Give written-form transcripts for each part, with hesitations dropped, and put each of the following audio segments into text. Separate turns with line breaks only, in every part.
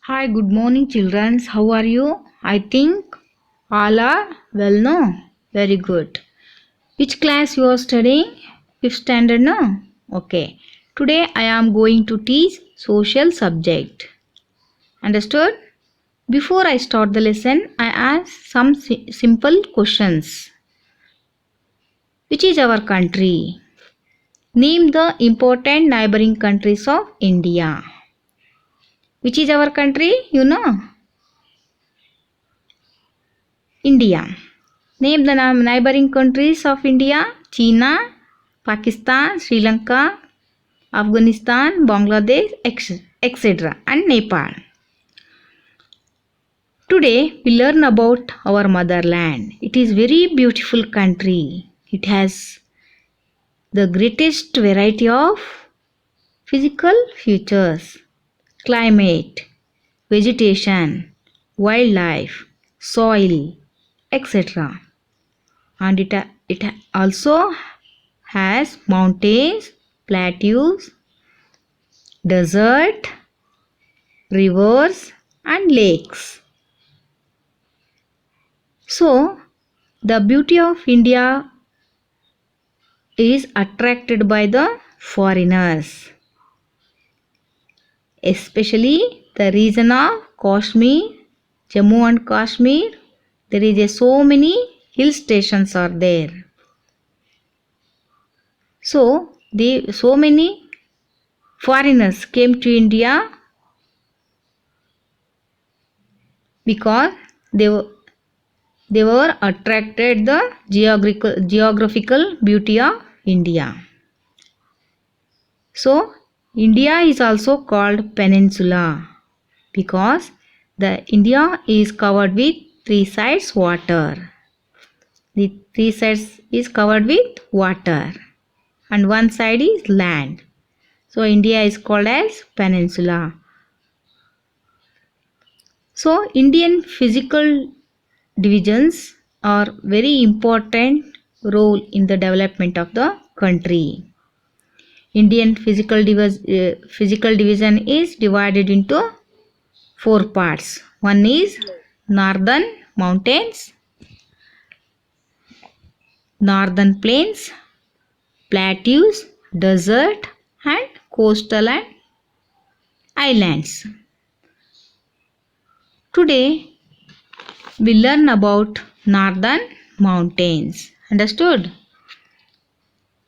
Hi, good morning, children. How are you? I think all are well, no? Very good. Which class you are studying? Fifth standard, no? Okay. Today I am going to teach social subject. Understood? Before I start the lesson, I ask some simple questions. Which is our country? Name the important neighboring countries of India. Which is our country? You know? India. Name the neighboring countries of India: China, Pakistan, Sri Lanka, Afghanistan, Bangladesh, etc. and Nepal. Today we learn about our motherland. It is very beautiful country. It has the greatest variety of physical features, climate, vegetation, wildlife, soil, etc. And it also has mountains, plateaus, desert, rivers and lakes. So, the beauty of India is attracted by the foreigners, especially the region of Kashmir, Jammu and Kashmir. There is so many hill stations are there. So many foreigners came to India because they were attracted the geographical beauty of India. So India is also called peninsula because the India is covered with three sides water. The three sides is covered with water and one side is land. So India is called as peninsula. So Indian physical divisions are very important role in the development of the country. Indian physical division is divided into four parts. One is northern mountains, northern plains, plateaus, desert and coastal and islands. Today we learn about northern mountains. Understood?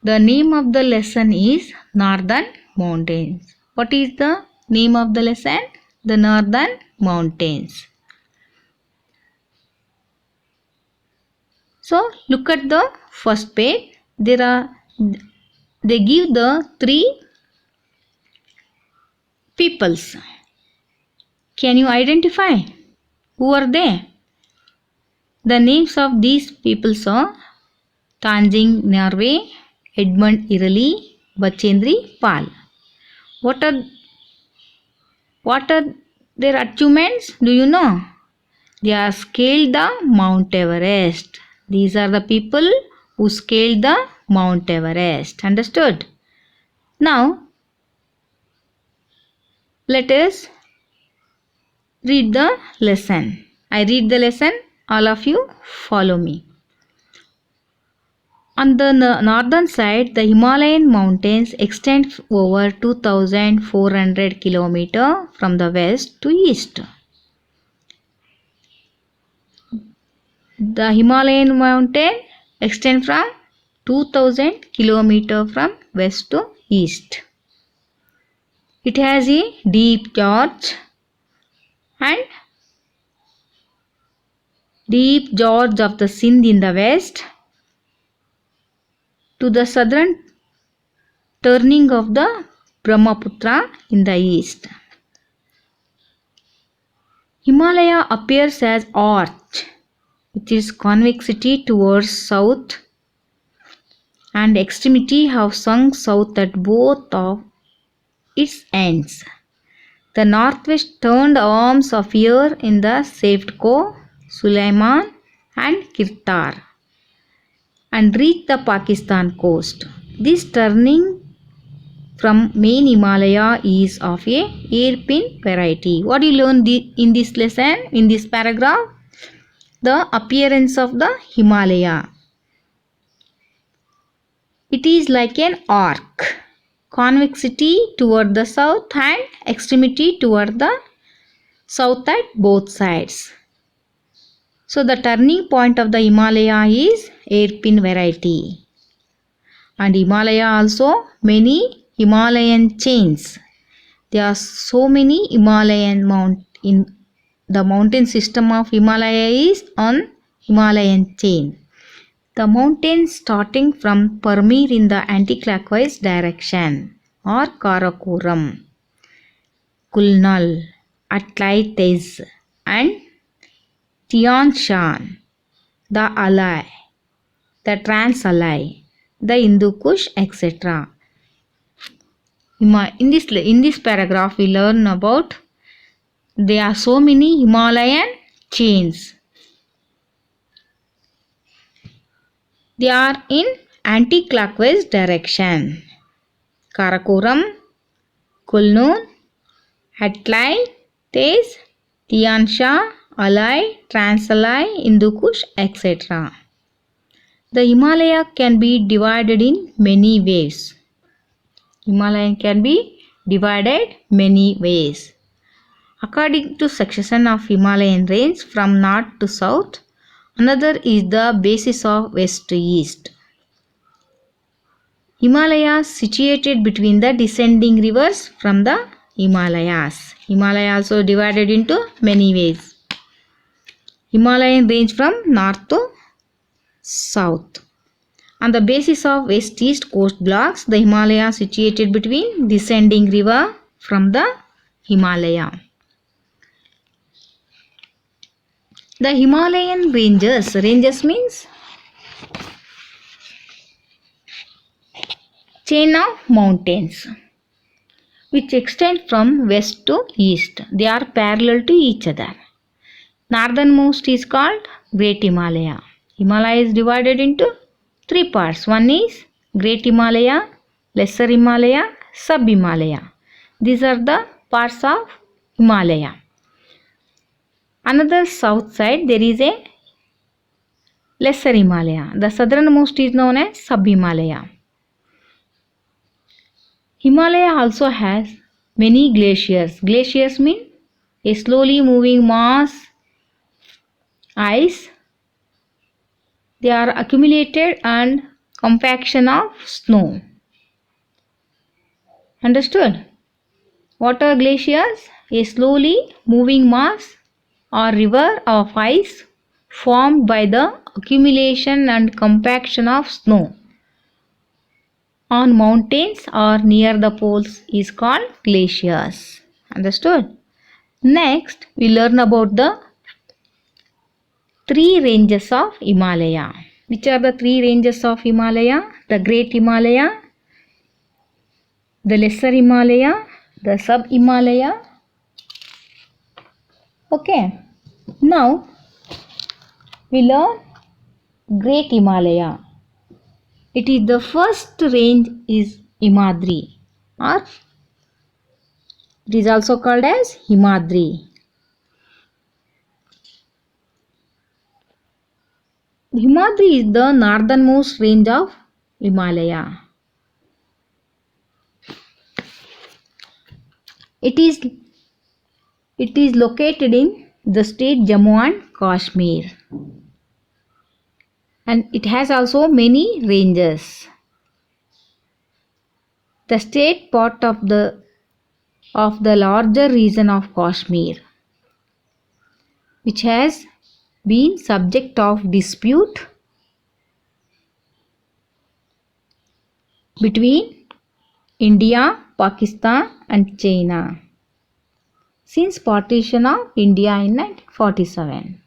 The name of the lesson is Northern Mountains. What is the name of the lesson? The Northern Mountains. So look at the first page. They give the three peoples. Can you identify who are they? The names of these peoples are Tanjing Norway, Edmund Hillary, Bachendri Pal. What are their achievements? Do you know? They have scaled the Mount Everest. These are the people who scaled the Mount Everest. Understood? Now, let us read the lesson. I read the lesson. All of you follow me. On the northern side, the Himalayan mountains extend over 2,400 km from the west to east. The Himalayan mountain extend from 2000 km from west to east. It has a deep gorge and deep gorge of the Sindh in the west to the southern turning of the Brahmaputra in the east. Himalaya appears as arch with its convexity towards south and extremity have sunk south at both of its ends. The northwest turned arms appear in the Sefdko, Sulaiman and Kirtar and reach the Pakistan coast. This turning from main Himalaya is of a hairpin variety. What do you learn in this lesson, in this paragraph? The appearance of the Himalaya. It is like an arc, convexity toward the south and extremity toward the south at both sides. So the turning point of the Himalaya is hairpin variety. And Himalaya also many Himalayan chains. There are so many in the mountain system of Himalaya is on Himalayan chain. The mountains starting from Parmir in the anti-clockwise direction are Karakoram, Kulnal, Atlai Tez and Tian Shan, the Alai, the Trans Alai, the Hindu Kush, etc. In this paragraph, we learn about there are so many Himalayan chains. They are in anti-clockwise direction. Karakoram, Kulnun, Atlai, Tez, Tian Shan, Alai, Transalai, Hindu Kush, etc. The Himalaya can be divided in many ways. Himalayan can be divided many ways. According to succession of Himalayan range from north to south, another is the basis of west to east. Himalayas situated between the descending rivers from the Himalayas. Himalaya also divided into many ways. Himalayan range from north to south. On the basis of west-east coast blocks, the Himalaya situated between descending river from the Himalaya. The Himalayan ranges means chain of mountains which extend from west to east. They are parallel to each other. Northernmost is called Great Himalaya. Himalaya is divided into three parts. One is Great Himalaya, Lesser Himalaya, Sub-Himalaya. These are the parts of Himalaya. Another south side there is a Lesser Himalaya. The southernmost is known as Sub-Himalaya. Himalaya also has many glaciers. Glaciers mean a slowly moving mass ice. They are accumulated and compaction of snow. Understood? What are glaciers? A slowly moving mass or river of ice formed by the accumulation and compaction of snow on mountains or near the poles is called glaciers. Understood? Next, we learn about the three ranges of Himalaya. Which are the three ranges of Himalaya? The Great Himalaya, the Lesser Himalaya, the Sub-Himalaya. Okay. Now, we learn Great Himalaya. It is the first range is Himadri, or it is also called as Himadri. Himadri is the northernmost range of Himalaya. It is located in the state Jammu and Kashmir, and it has also many ranges. The state part of the larger region of Kashmir, which has been subject of dispute between India, Pakistan and China since partition of India in 1947.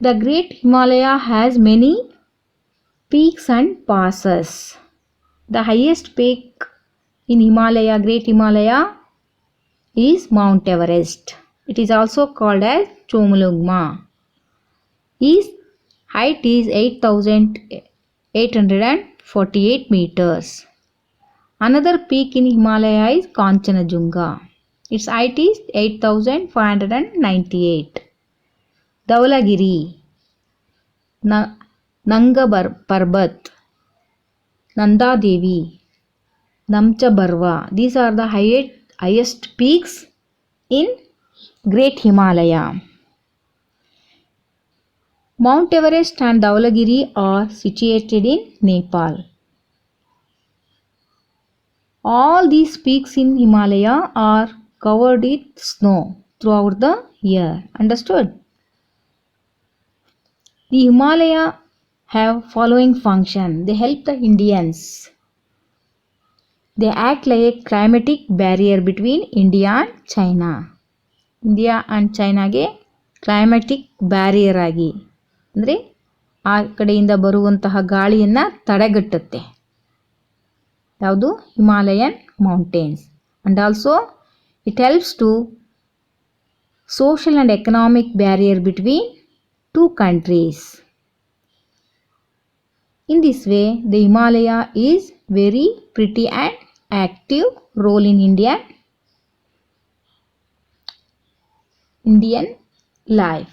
The Great Himalaya has many peaks and passes. The highest peak in Himalaya, Great Himalaya, is Mount Everest. It is also called as Chomolungma. Its height is 848 meters. Another peak in Himalaya is Kanchanjunga. Its height is 8598. Dhaulagiri, Nanga Parbat, Nanda Devi, Namcha Barwa. These are the highest peaks in Great Himalaya. Mount Everest and Dhaulagiri are situated in Nepal. All these peaks in Himalaya are covered with snow throughout the year. Understood? The Himalaya have following function. They help the Indians. They act like a climatic barrier between India and China. India and Chinaಗೆ climatic barrier ಆಗಿ ಅಂದರೆ ಆ ಕಡೆಯಿಂದ ಬರುವಂತಹ ಗಾಳಿಯನ್ನು ತಡೆಗಟ್ಟುತ್ತೆ. ಯಾವುದು? Himalayan mountains. And also it helps to social and economic barrier between two countries. In this way, the Himalaya is very pretty and active role in Indian's life.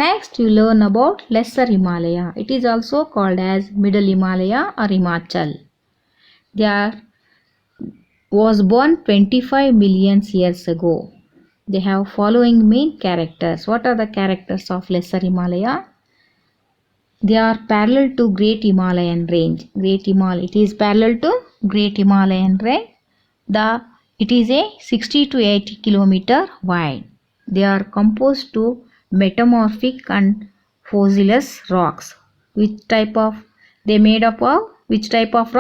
Next, you learn about Lesser Himalaya. It is also called as Middle Himalaya or Himachal. There was born 25 million years ago. They have following main characters. What are the characters of Lesser Himalaya? They are parallel to Great Himalayan range. It is parallel to Great Himalayan range. It is a 60 to 80 kilometer wide. They are composed to metamorphic and fossilous rocks. Which type of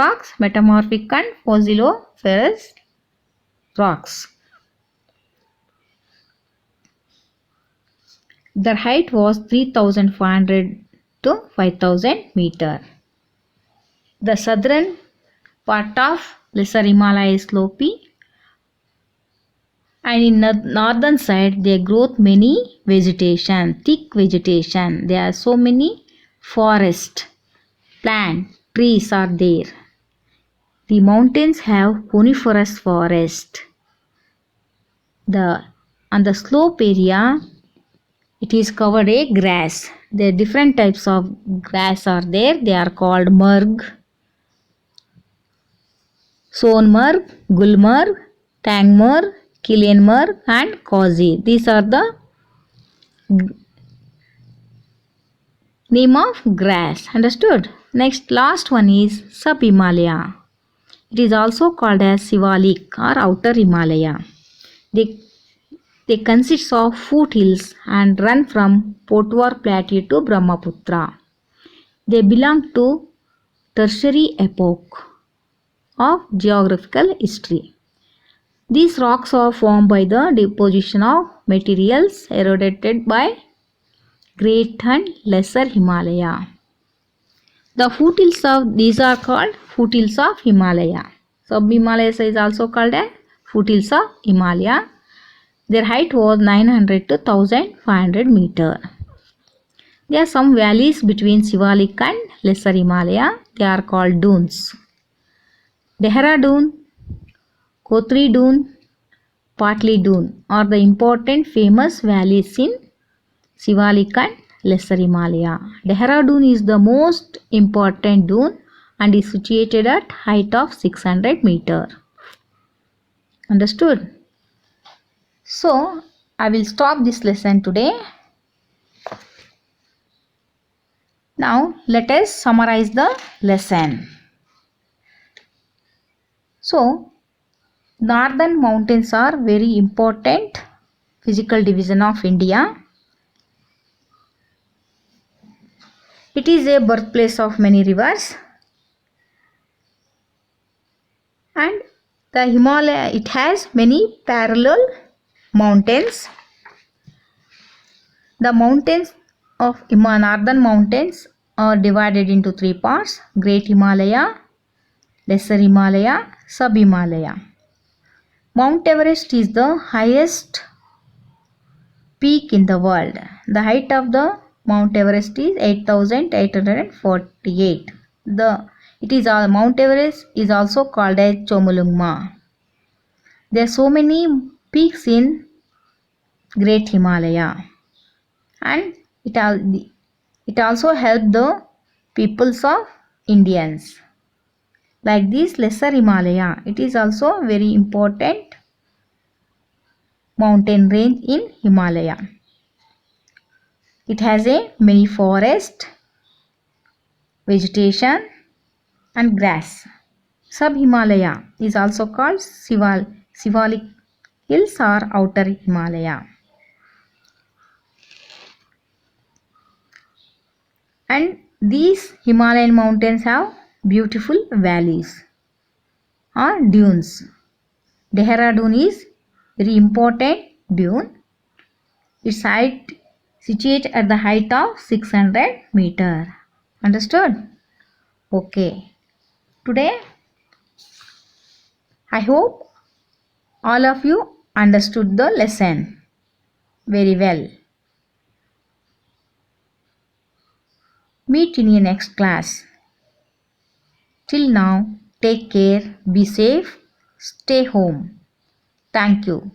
rocks? Metamorphic and fossiliferous rocks. Their height was 3,500 to 5,000 meter. The southern part of Lesser Himalaya is slopy, and in northern side they grow many vegetation, thick vegetation. There are so many forest, plant, trees are there. The mountains have coniferous forest. On the slope area it is covered a grass. There are different types of grass are there. They are called Marg, Sonmarg, Gulmarg, Tangmarg, Kilianmarg and Kazi. These are the name of grass. Understood? Next, last one is Sub-Himalaya. It is also called as Sivalik or Outer Himalaya. They consist of foothills and run from Potwar Plateau to Brahmaputra. They belong to Tertiary epoch of geographical history. These rocks are formed by the deposition of materials eroded by Great and Lesser Himalaya. The foothills of these are called foothills of Himalaya. Sub-Himalaya is also called as foothills of Himalaya. Their height was 900 to 1500 meter. There are some valleys between Sivalik and Lesser Himalaya. They are called dunes. Dehradun, Kotri Dune, Patli Dune are the important famous valleys in Sivalik and Lesser Himalaya. Dehradun is the most important dune and is situated at height of 600 meter. Understood? So, I will stop this lesson today. Now, let us summarize the lesson. So, northern mountains are very important physical division of India. It is a birthplace of many rivers. And the Himalaya, it has many parallel mountains. The mountains of northern mountains are divided into three parts: Great Himalaya, Lesser Himalaya, Sub-Himalaya. Mount Everest is the highest peak in the world. The height of the Mount Everest is 8,848. Mount Everest is also called as Chomolungma. There are so many peaks in Great Himalaya, and it also helped the peoples of Indians. Like this Lesser Himalaya, it is also very important mountain range in Himalaya. It has a many forest, vegetation and grass. Sub-Himalaya is also called Sivalik Hills or Outer Himalaya. And these Himalayan mountains have beautiful valleys or dunes. Dehradun is very important dune. Its height situated at the height of 600 meter. Understood? Okay. Today I hope all of you understood the lesson very well. Meet in your next class. Till now, take care, be safe, stay home. Thank you.